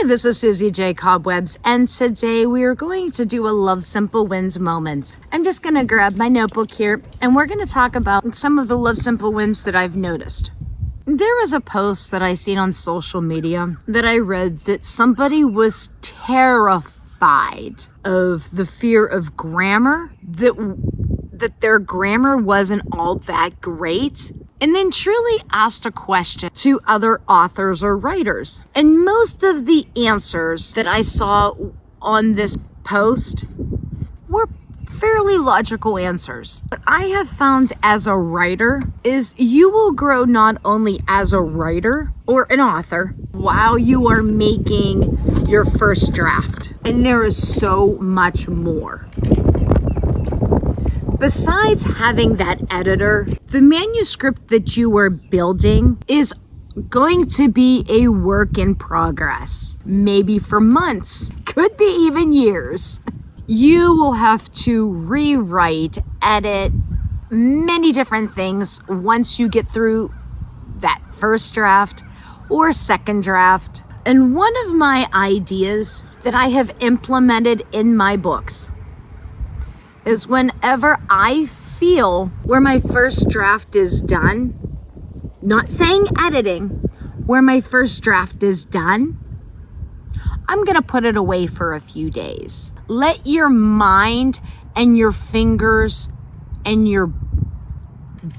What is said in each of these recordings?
Hi, this is Susie J. Cobwebs, and today we are going to do a Love Simple Wins moment. I'm just going to grab my notebook here, and we're going to talk about some of the Love Simple wins that I've noticed. There was a post that I seen on social media that I read that somebody was terrified of the fear of grammar, that their grammar wasn't all that great, and then truly asked a question to other authors or writers. And most of the answers that I saw on this post were fairly logical answers. What I have found as a writer is you will grow not only as a writer or an author while you are making your first draft. And there is so much more. Besides having that editor, the manuscript that you are building is going to be a work in progress, maybe for months, could be even years. You will have to rewrite, edit many different things once you get through that first draft or second draft. And one of my ideas that I have implemented in my books is whenever I feel where my first draft is done, not saying editing, where my first draft is done, I'm gonna put it away for a few days. Let your mind and your fingers and your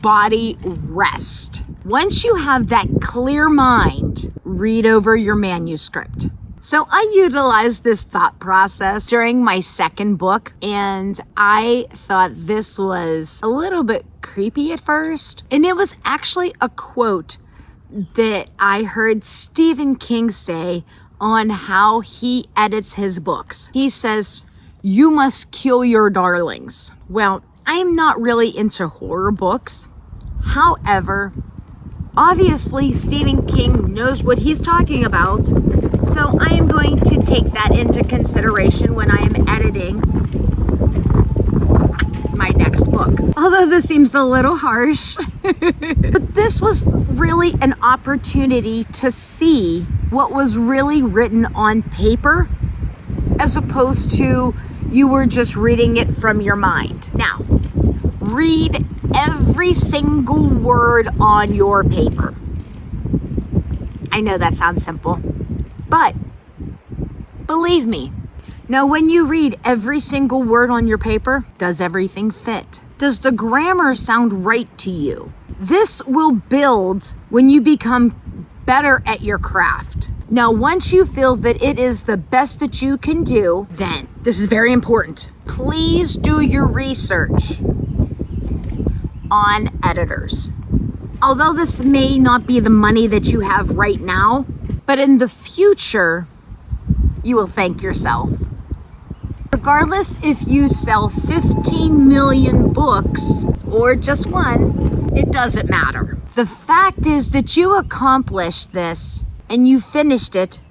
body rest. Once you have that clear mind, read over your manuscript. So I utilized this thought process during my second book, and I thought this was a little bit creepy at first. And it was actually a quote that I heard Stephen King say on how he edits his books. He says, "You must kill your darlings." Well, I am not really into horror books. However, obviously, Stephen King knows what he's talking about, so I am going to take that into consideration when I am editing my next book. Although this seems a little harsh, but this was really an opportunity to see what was really written on paper as opposed to you were just reading it from your mind. Now, read every single word on your paper. I know that sounds simple, but believe me, now when you read every single word on your paper, does everything fit? Does the grammar sound right to you? This will build when you become better at your craft. Now, once you feel that it is the best that you can do, then this is very important. Please do your research on editors. Although this may not be the money that you have right now, but in the future, you will thank yourself. Regardless if you sell 15 million books or just one, it doesn't matter. The fact is that you accomplished this and you finished it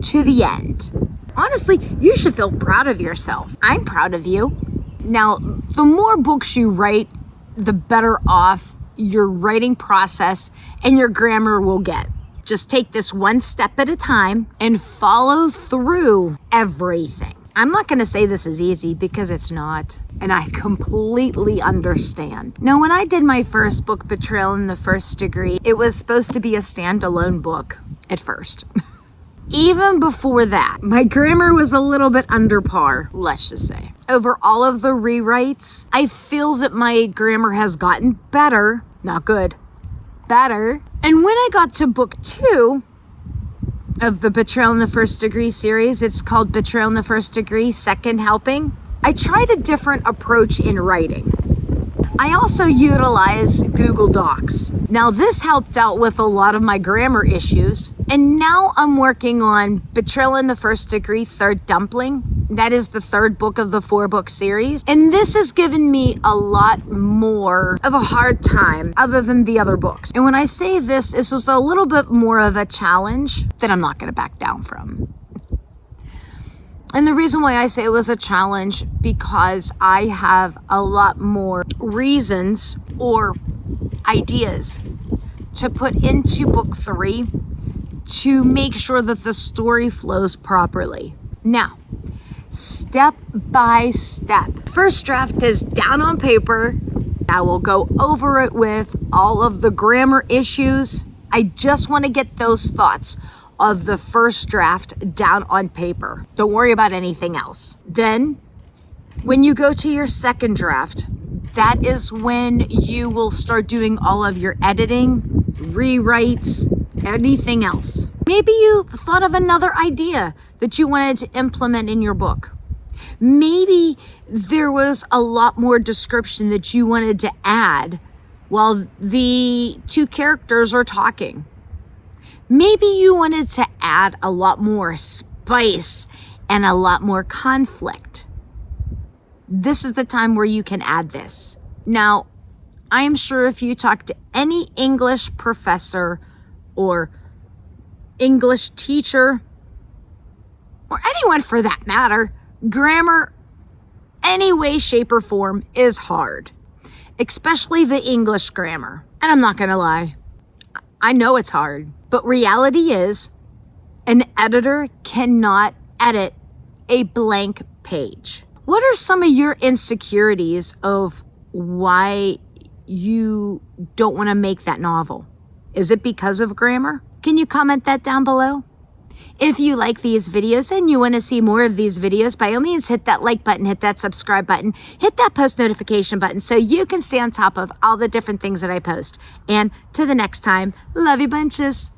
to the end. Honestly, you should feel proud of yourself. I'm proud of you. Now, the more books you write, the better off your writing process and your grammar will get. Just take this one step at a time and follow through everything. I'm not going to say this is easy because it's not, and I completely understand. Now, when I did my first book, Betrayal in the First Degree, it was supposed to be a standalone book at first. Even before that, my grammar was a little bit under par, let's just say. Over all of the rewrites, I feel that my grammar has gotten better, not good, better. And when I got to book 2 of the Betrayal in the First Degree series, it's called Betrayal in the First Degree, Second Helping, I tried a different approach in writing. I also utilize Google Docs. Now, this helped out with a lot of my grammar issues. And now I'm working on Betrayal in the First Degree, Third Dumpling. That is the third book of the 4-book series. And this has given me a lot more of a hard time other than the other books. And when I say this was a little bit more of a challenge that I'm not going to back down from. And the reason why I say it was a challenge, because I have a lot more reasons or ideas to put into book 3 to make sure that the story flows properly. Now, step by step. First draft is down on paper. I will go over it with all of the grammar issues. I just want to get those thoughts of the first draft down on paper. Don't worry about anything else. Then, when you go to your second draft, that is when you will start doing all of your editing, rewrites, anything else. Maybe you thought of another idea that you wanted to implement in your book. Maybe there was a lot more description that you wanted to add while the two characters are talking. Maybe you wanted to add a lot more spice and a lot more conflict. This is the time where you can add this. Now, I am sure if you talk to any English professor or English teacher, or anyone for that matter, grammar, any way, shape, or form is hard, especially the English grammar. And I'm not gonna lie, I know it's hard, but reality is an editor cannot edit a blank page. What are some of your insecurities of why you don't want to make that novel? Is it because of grammar? Can you comment that down below? If you like these videos and you want to see more of these videos, by all means, hit that like button, hit that subscribe button, hit that post notification button so you can stay on top of all the different things that I post. And to the next time, love you bunches.